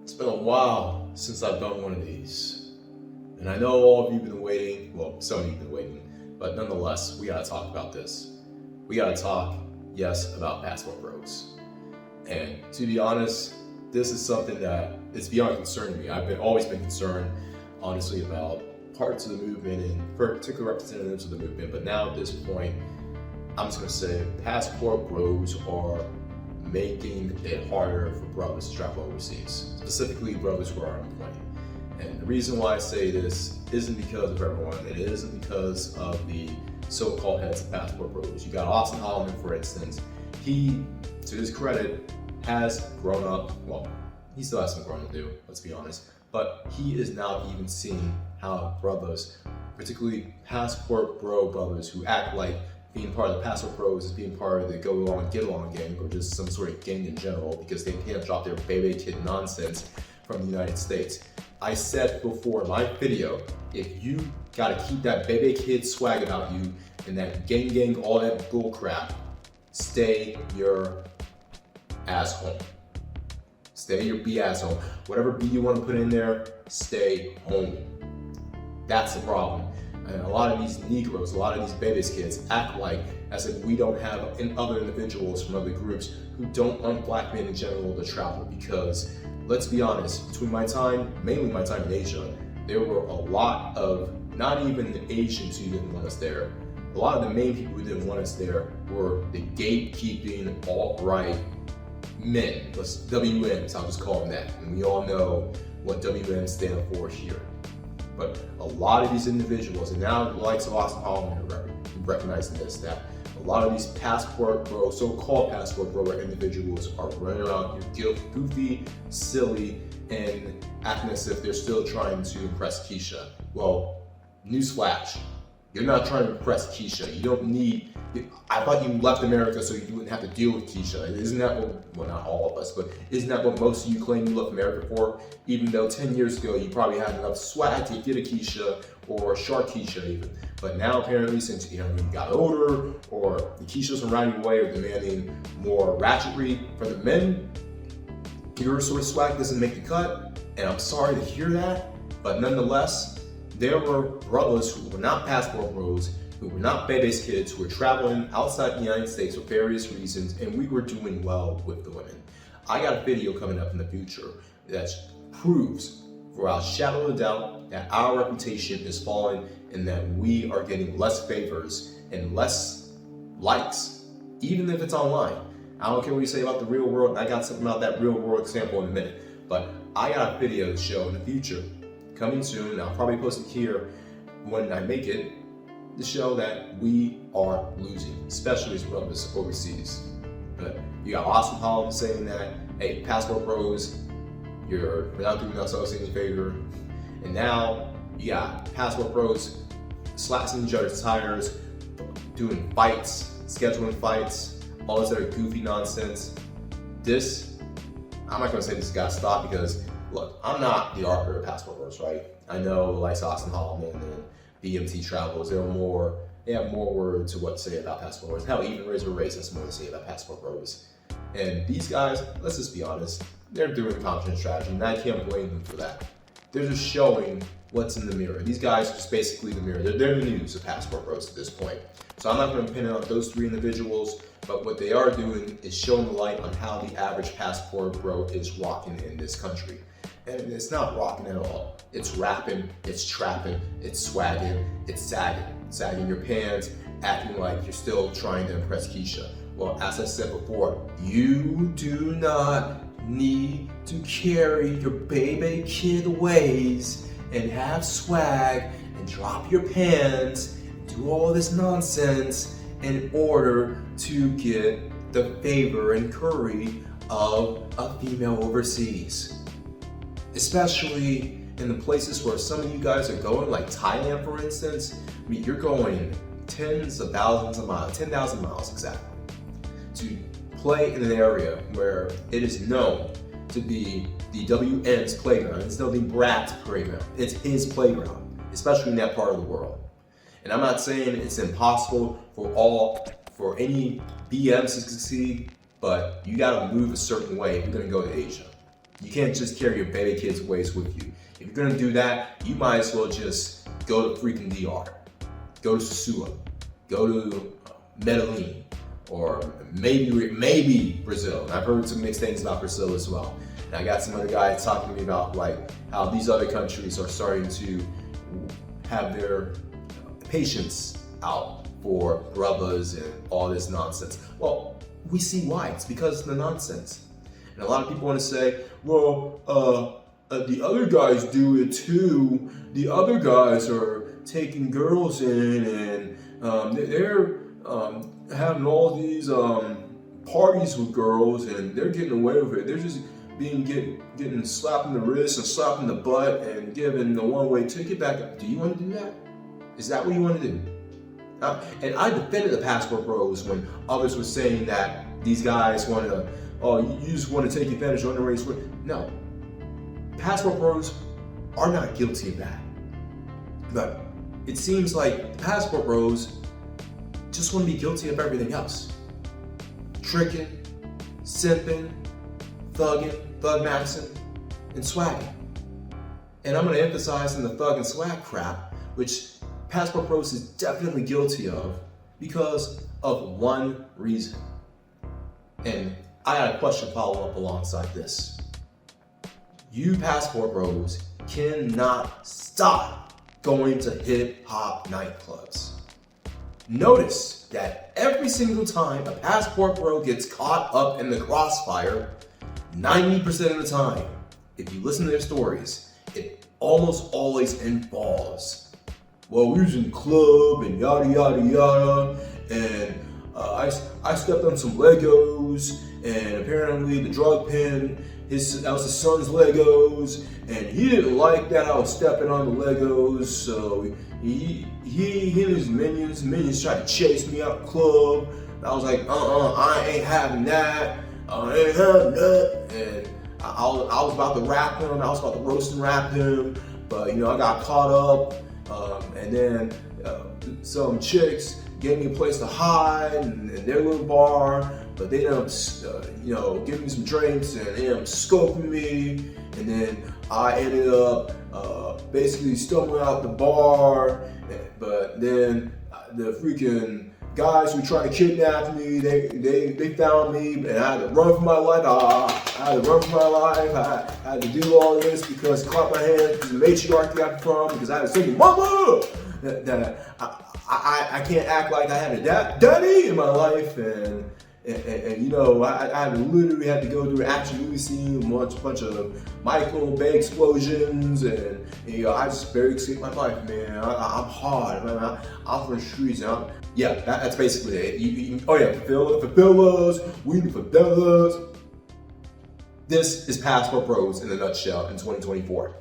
It's been a while since I've done one of these. And I know all of you have been waiting, well, some of you have been waiting, but nonetheless, we gotta talk about this. We gotta talk, yes, about passport bros. And to be honest, this is something that is beyond concern to me. I've always been concerned, honestly, about parts of the movement and particular representatives of the movement, but now at this point, I'm just gonna say passport bros are making it harder for brothers to travel overseas, specifically brothers who are unemployed. And the reason why I say this isn't because of everyone, it isn't because of the so-called heads of passport bros. You got Austin Holloman, for instance. He, to his credit, has grown up. Well, he still has some growing to do, let's be honest. But he is now even seeing how brothers, particularly passport bro brothers who act like being part of the passport bros is being part of the go along, get along gang, or just some sort of gang in general because they can't drop their baby kid nonsense from the United States. I said before in my video, if you gotta keep that baby kid swag about you and that gang, all that bull crap, stay your ass home. Stay your B ass home. Whatever B you want to put in there, stay home. That's the problem. And a lot of these Negroes, a lot of these babies kids act like as if we don't have other individuals from other groups who don't want black men in general to travel, because let's be honest, between my time, mainly my time in Asia, there were a lot of, not even the Asians who didn't want us there. A lot of the main people who didn't want us there were the gatekeeping, alt-right men, WMs, I'll just call them that. And we all know what WMs stand for here. But a lot of these individuals, and now the likes of Austin Holloman are recognizing this, that a lot of these passport bro, so-called passport bro individuals are running around here goofy, silly, and acting as if they're still trying to impress Keisha. Well, newsflash, you're not trying to impress Keisha. You don't need, I thought you left America so you wouldn't have to deal with Keisha. Isn't that what, well, not all of us, but isn't that what most of you claim you left America for? Even though 10 years ago you probably had enough swag to get a Keisha or a shark Keisha even. But now apparently since you got older, or the Keishas from riding away are demanding more ratchetry for the men, your sort of swag doesn't make the cut. And I'm sorry to hear that, but nonetheless, there were brothers who were not passport bros, who were not baby's kids, who were traveling outside the United States for various reasons, and we were doing well with the women. I got a video coming up in the future that proves, without a shadow of a doubt, that our reputation is falling and that we are getting less favors and less likes, even if it's online. I don't care what you say about the real world. I got something about that real world example in a minute, but I got a video to show in the future, coming soon. I'll probably post it here when I make it, to show that we are losing, especially as brothers overseas. But you got Austin Holloman saying that, hey, passport bros, we're not doing ourselves any favor. And now you got passport bros slashing each other's tires, doing fights, scheduling fights, all this other goofy nonsense. This, I'm not gonna say this got to stop, because look, I'm not the arbiter of passport bros, right? I know like Austin Holloman and BMT Travels, they have more words to what to say about passport bros. Hell, even Razor Race has more to say about passport bros. And these guys, let's just be honest, they're doing content strategy, and I can't blame them for that. They're just showing what's in the mirror. These guys are just basically the mirror. They're the news of passport bros at this point. So I'm not going to pin it on those three individuals, but what they are doing is showing the light on how the average passport bro is rocking in this country. And it's not rocking at all. It's rapping, it's trapping, it's swagging, it's sagging your pants, acting like you're still trying to impress Keisha. Well, as I said before, you do not need to carry your baby kid ways and have swag and drop your pants, do all this nonsense in order to get the favor and curry of a female overseas. Especially in the places where some of you guys are going, like Thailand, for instance. I mean, you're going tens of thousands of miles, 10,000 miles exactly, to play in an area where it is known to be the WN's playground. It's known to be Brad's playground. It's his playground, especially in that part of the world. And I'm not saying it's impossible for any BMs to succeed, but you gotta move a certain way if you're gonna go to Asia. You can't just carry your baby kid's waist with you. If you're gonna do that, you might as well just go to freaking DR, go to Sosua, go to Medellin, or maybe Brazil. And I've heard some mixed things about Brazil as well. And I got some other guys talking to me about like how these other countries are starting to have their patience out for brothers and all this nonsense. Well, we see why. It's because of the nonsense. And a lot of people want to say, well, the other guys do it too. The other guys are taking girls in and they're having all these parties with girls and they're getting away with it. They're just getting slapped in the wrist and slapped in the butt and given the one-way ticket back. Do you want to do that? Is that what you want to do? And I defended the passport bros when others were saying that these guys want to, you just want to take advantage of underage women. No, passport bros are not guilty of that. But it seems like passport bros just want to be guilty of everything else. Tricking, simping, thugging, thug-maxing, and swagging. And I'm going to emphasize in the thug and swag crap, which passport bros is definitely guilty of because of one reason. And I got a question follow up alongside this. You passport bros cannot stop going to hip hop nightclubs. Notice that every single time a passport bro gets caught up in the crossfire, 90% of the time, if you listen to their stories, it almost always involves, well, we was in the club and yada yada yada, and I stepped on some Legos, and apparently the drug pen, that was his son's Legos, and he didn't like that I was stepping on the Legos, so he and his minions tried to chase me out the club. And I was like, I ain't having that, I ain't having that, and I was about to rap him, I was about to roast and rap him, but I got caught up, and then some chicks gave me a place to hide in their little bar, but they ended up, giving me some drinks and they ended up scoping me, and then I ended up basically stumbling out the bar, but then the freaking guys who tried to kidnap me, they found me, and I had to run for my life. I had to do all this because it caught my hand, because the matriarchy I'm from, because I had to say, mama, that I can't act like I had a daddy in my life, and I literally had to go through an action movie scene, bunch of Michael Bay explosions, and I just barely escaped my life, man. I'm hard, man. I'm from the streets, and that's basically it. Favelas, we the favelas. This is Passport Bros in a nutshell in 2024.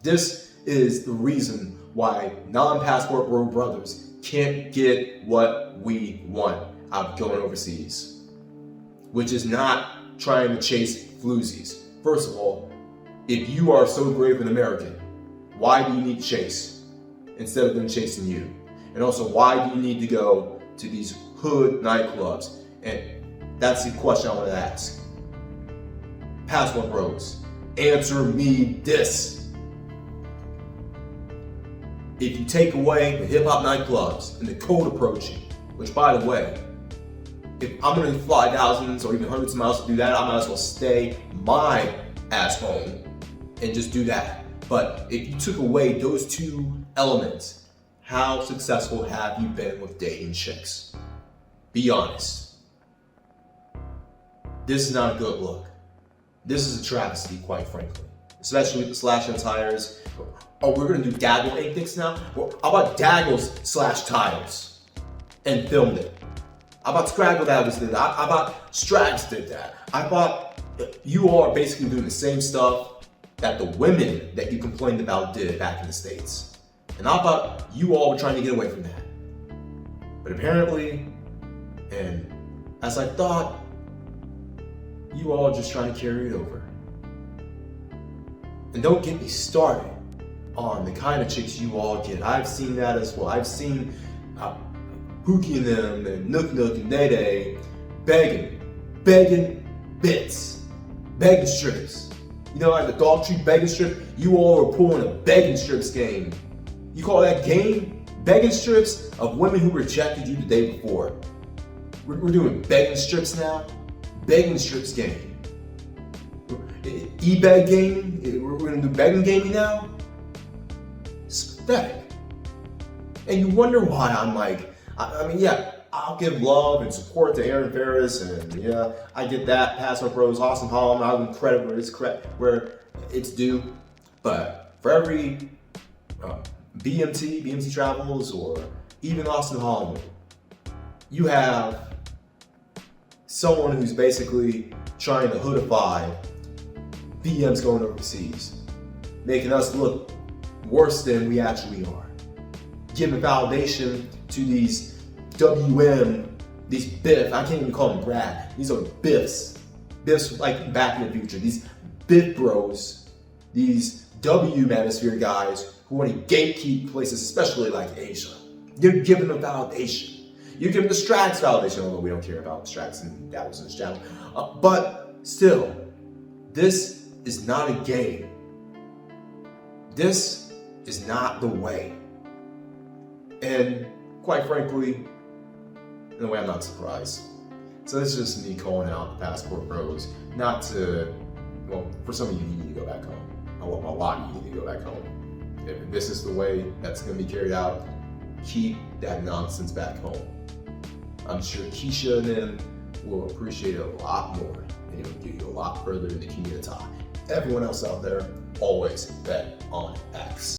This is the reason why non-passport bro brothers can't get what we want out of going overseas, which is not trying to chase floozies. First of all, if you are so brave an American, why do you need to chase instead of them chasing you? And also, why do you need to go to these hood nightclubs? And that's the question I want to ask. Passport bros, answer me this. If you take away the hip hop nightclubs and the code approaching, which by the way, if I'm gonna fly thousands or even hundreds of miles to do that, I might as well stay my ass home and just do that. But if you took away those two elements, how successful have you been with dating chicks? Be honest. This is not a good look. This is a travesty, quite frankly. Especially with the slash and tires. Oh, we're gonna do Daggle antics now? Well, how about Daggles slash tires and filmed it? How about Scraggle Daggles did that? How about Strags did that? I thought you all are basically doing the same stuff that the women that you complained about did back in the States. And I thought you all were trying to get away from that. But apparently, and as I thought, you all are just trying to carry it over. And don't get me started on the kind of chicks you all get. I've seen that as well. I've seen Pookie and them and Nook and Day begging bits, begging strips You know, like the dog treat begging strip, you all are pulling a begging strips game. You call that game? Begging strips of women who rejected you the day before. We're doing begging strips now? Begging strips game. E-beg gaming? We're gonna do begging gaming now? It's pathetic. And you wonder why I'm like, I mean, yeah, I'll give love and support to Aaron Ferris, and yeah, I get that. Password Bros, Austin Holland, I'll give him credit where it's due. But for every BMT Travels, or even Austin Holland, you have someone who's basically trying to hoodify BMs going overseas, making us look worse than we actually are. Giving validation to these WM, these Biff, I can't even call them Brad, these are Biffs. Biffs like back in the future, these Biff bros, these W manosphere guys who want to gatekeep places, especially like Asia. You're giving them validation. You're giving the Strax validation, although we don't care about Strax and that was in this channel. But still, this is not a game. This is not the way. And quite frankly, in a way, I'm not surprised. So this is just me calling out the Passport Bros. Not to, well, for some of you need to go back home. A lot of you need to go back home. If this is the way that's going to be carried out, keep that nonsense back home. I'm sure Keisha and them will appreciate it a lot more, and it will get you a lot further in the community. Everyone else out there, always bet on X.